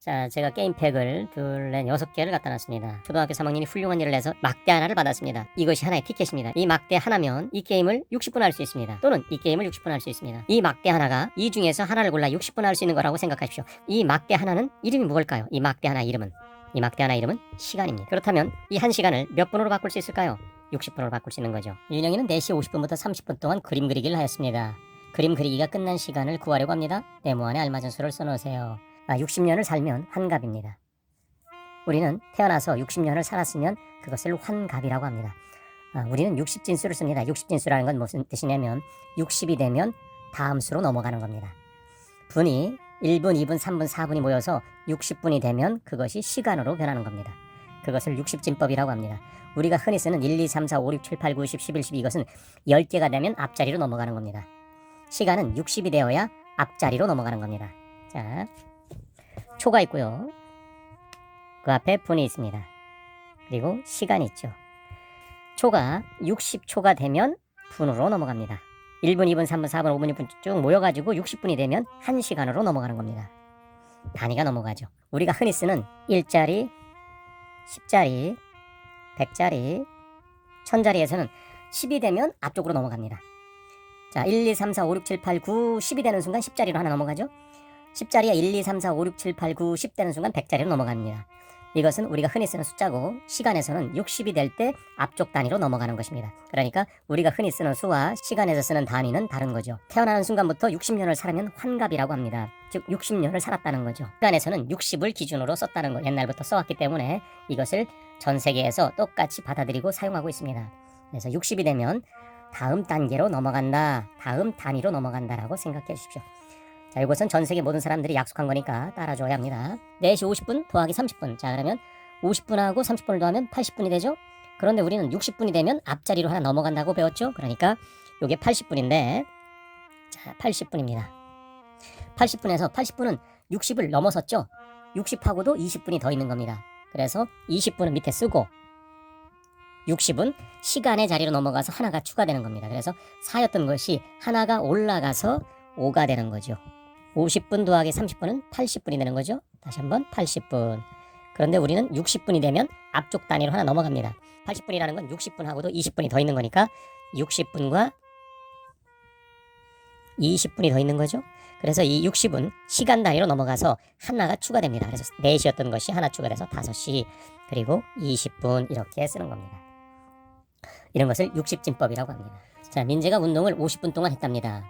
자, 제가 게임팩을 둘, 넷, 6개를 갖다 놨습니다. 초등학교 3학년이 훌륭한 일을 해서 막대 하나를 받았습니다. 이것이 하나의 티켓입니다. 이 막대 하나면 이 게임을 60분 할 수 있습니다. 또는 이 게임을 60분 할 수 있습니다. 이 막대 하나가 이 중에서 하나를 골라 60분 할 수 있는 거라고 생각하십시오. 이 막대 하나는 이름이 무엇일까요? 이 막대 하나 이름은 시간입니다. 그렇다면 이 한 시간을 몇 분으로 바꿀 수 있을까요? 60분으로 바꿀 수 있는 거죠. 윤영이는 4시 50분부터 30분 동안 그림 그리기를 하였습니다. 그림 그리기가 끝난 시간을 구하려고 합니다. 네모 안에 알맞은 수를 써놓으세요. 60년을 살면 환갑입니다. 우리는 태어나서 60년을 살았으면 그것을 환갑이라고 합니다. 우리는 60진수를 씁니다. 60진수라는 건 무슨 뜻이냐면 60이 되면 다음 수로 넘어가는 겁니다. 분이 1분, 2분, 3분, 4분이 모여서 60분이 되면 그것이 시간으로 변하는 겁니다. 그것을 60진법이라고 합니다. 우리가 흔히 쓰는 1, 2, 3, 4, 5, 6, 7, 8, 9, 10, 11, 12 이것은 10개가 되면 앞자리로 넘어가는 겁니다. 시간은 60이 되어야 앞자리로 넘어가는 겁니다. 자, 초가 있고요. 그 앞에 분이 있습니다. 그리고 시간이 있죠. 초가 60초가 되면 분으로 넘어갑니다. 1분, 2분, 3분, 4분, 5분, 6분 쭉 모여가지고 60분이 되면 1시간으로 넘어가는 겁니다. 단위가 넘어가죠. 우리가 흔히 쓰는 1자리, 10자리, 100자리, 1000자리에서는 10이 되면 앞쪽으로 넘어갑니다. 자, 1, 2, 3, 4, 5, 6, 7, 8, 9, 10이 되는 순간 10자리로 하나 넘어가죠. 10자리에 1, 2, 3, 4, 5, 6, 7, 8, 9, 10 되는 순간 100자리로 넘어갑니다. 이것은 우리가 흔히 쓰는 숫자고 시간에서는 60이 될 때 앞쪽 단위로 넘어가는 것입니다. 그러니까 우리가 흔히 쓰는 수와 시간에서 쓰는 단위는 다른 거죠. 태어나는 순간부터 60년을 살면 환갑이라고 합니다. 즉 60년을 살았다는 거죠. 시간에서는 60을 기준으로 썼다는 걸 옛날부터 써왔기 때문에 이것을 전 세계에서 똑같이 받아들이고 사용하고 있습니다. 그래서 60이 되면 다음 단계로 넘어간다, 다음 단위로 넘어간다라고 생각해 주십시오. 자, 이것은 전 세계 모든 사람들이 약속한 거니까 따라줘야 합니다. 4시 50분 더하기 30분. 자, 그러면 50분하고 30분을 더하면 80분이 되죠? 그런데 우리는 60분이 되면 앞자리로 하나 넘어간다고 배웠죠? 그러니까 이게 80분인데, 자, 80분입니다. 80분에서 80분은 60을 넘어섰죠? 60하고도 20분이 더 있는 겁니다. 그래서 20분은 밑에 쓰고 60은 시간의 자리로 넘어가서 하나가 추가되는 겁니다. 그래서 4였던 것이 하나가 올라가서 5가 되는 거죠. 50분 더하기 30분은 80분이 되는 거죠. 다시 한번 80분. 그런데 우리는 60분이 되면 앞쪽 단위로 하나 넘어갑니다. 80분이라는 건 60분하고도 20분이 더 있는 거니까 60분과 20분이 더 있는 거죠. 그래서 이 60은 시간 단위로 넘어가서 하나가 추가됩니다. 그래서 4시였던 것이 하나 추가돼서 5시, 그리고 20분 이렇게 쓰는 겁니다. 이런 것을 60진법이라고 합니다. 자, 민재가 운동을 50분 동안 했답니다.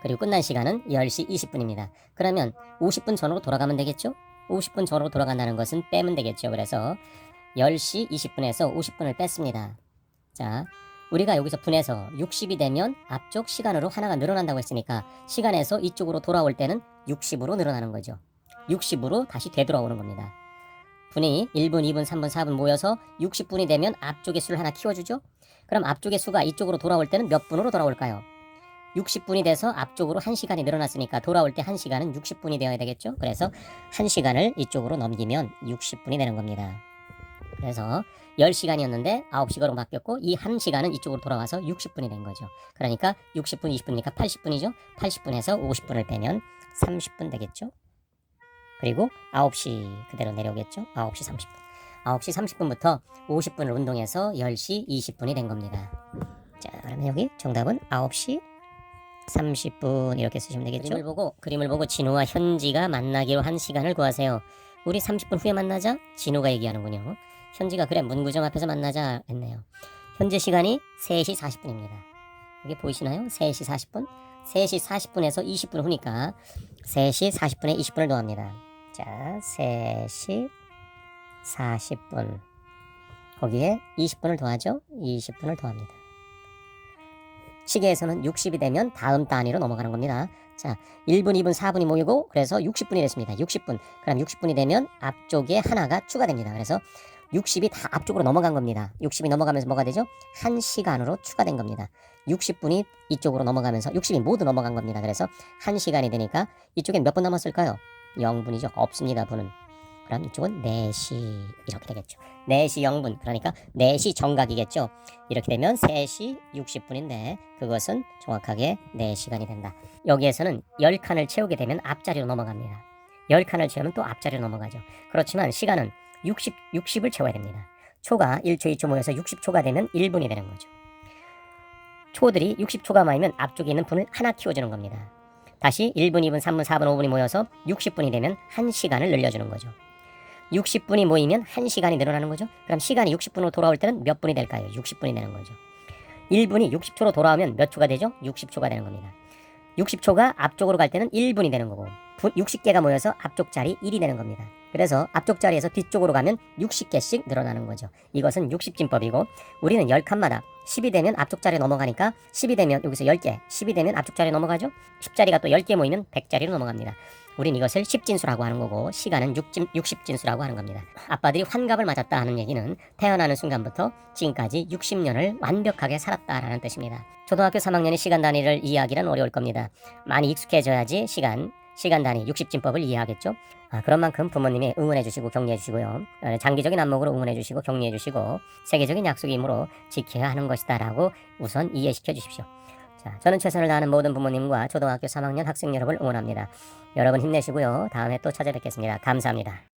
그리고 끝난 시간은 10시 20분입니다. 그러면 50분 전으로 돌아가면 되겠죠? 50분 전으로 돌아간다는 것은 빼면 되겠죠. 그래서 10시 20분에서 50분을 뺐습니다. 자, 우리가 여기서 분해서 60이 되면 앞쪽 시간으로 하나가 늘어난다고 했으니까 시간에서 이쪽으로 돌아올 때는 60으로 늘어나는 거죠. 60으로 다시 되돌아오는 겁니다. 분이 1분, 2분, 3분, 4분 모여서 60분이 되면 앞쪽의 수를 하나 키워주죠. 그럼 앞쪽의 수가 이쪽으로 돌아올 때는 몇 분으로 돌아올까요? 60분이 돼서 앞쪽으로 1시간이 늘어났으니까 돌아올 때 1시간은 60분이 되어야 되겠죠. 그래서 1시간을 이쪽으로 넘기면 60분이 되는 겁니다. 그래서 10시간이었는데 9시간으로 바뀌었고 이 1시간은 이쪽으로 돌아와서 60분이 된 거죠. 그러니까 60분, 20분이니까 80분이죠. 80분에서 50분을 빼면 30분 되겠죠. 그리고 9시 그대로 내려오겠죠. 9시 30분. 9시 30분부터 50분을 운동해서 10시 20분이 된 겁니다. 자, 그러면 여기 정답은 9시 30분 이렇게 쓰시면 되겠죠. 그림을 보고 진우와 현지가 만나기로 한 시간을 구하세요. 우리 30분 후에 만나자. 진우가 얘기하는군요. 현지가 그래 문구점 앞에서 만나자 했네요. 현재 시간이 3시 40분입니다. 여기 보이시나요? 3시 40분. 3시 40분에서 20분 후니까 3시 40분에 20분을 더합니다. 자, 3시 40분. 거기에 20분을 더하죠. 20분을 더합니다. 시계에서는 60이 되면 다음 단위로 넘어가는 겁니다. 자, 1분, 2분, 4분이 모이고 그래서 60분이 됐습니다. 60분. 그럼 60분이 되면 앞쪽에 하나가 추가됩니다. 그래서 60이 다 앞쪽으로 넘어간 겁니다. 60이 넘어가면서 뭐가 되죠? 1시간으로 추가된 겁니다. 60분이 이쪽으로 넘어가면서 60이 모두 넘어간 겁니다. 그래서 1시간이 되니까 이쪽엔 몇 분 남았을까요? 0분이죠. 없습니다. 분은. 그럼 이쪽은 4시 이렇게 되겠죠. 4시 0분 그러니까 4시 정각이겠죠. 이렇게 되면 3시 60분인데 그것은 정확하게 4시간이 된다. 여기에서는 10칸을 채우게 되면 앞자리로 넘어갑니다. 10칸을 채우면 또 앞자리로 넘어가죠. 그렇지만 시간은 60을 채워야 됩니다. 초가 1초, 2초 모여서 60초가 되면 1분이 되는 거죠. 초들이 60초가 모이면 앞쪽에 있는 분을 하나 키워주는 겁니다. 다시 1분, 2분, 3분, 4분, 5분이 모여서 60분이 되면 1시간을 늘려주는 거죠. 60분이 모이면 1시간이 늘어나는 거죠. 그럼 시간이 60분으로 돌아올 때는 몇 분이 될까요? 60분이 되는 거죠. 1분이 60초로 돌아오면 몇 초가 되죠? 60초가 되는 겁니다. 60초가 앞쪽으로 갈 때는 1분이 되는 거고 60개가 모여서 앞쪽 자리 1이 되는 겁니다. 그래서 앞쪽 자리에서 뒤쪽으로 가면 60개씩 늘어나는 거죠. 이것은 60진법이고 우리는 10칸마다 10이 되면 앞쪽 자리에 넘어가니까 10이 되면 여기서 10개, 10이 되면 앞쪽 자리에 넘어가죠. 10자리가 또 10개 모이면 100자리로 넘어갑니다. 우린 이것을 10진수라고 하는 거고 시간은 60진수라고 하는 겁니다. 아빠들이 환갑을 맞았다 하는 얘기는 태어나는 순간부터 지금까지 60년을 완벽하게 살았다라는 뜻입니다. 초등학교 3학년이 시간 단위를 이해하기는 어려울 겁니다. 많이 익숙해져야지 시간 단위 60진법을 이해하겠죠. 그런 만큼 부모님이 응원해 주시고 격려해 주시고요. 장기적인 안목으로 응원해 주시고 격려해 주시고 세계적인 약속이므로 지켜야 하는 것이다 라고 우선 이해시켜 주십시오. 자, 저는 최선을 다하는 모든 부모님과 초등학교 3학년 학생 여러분을 응원합니다. 여러분 힘내시고요. 다음에 또 찾아뵙겠습니다. 감사합니다.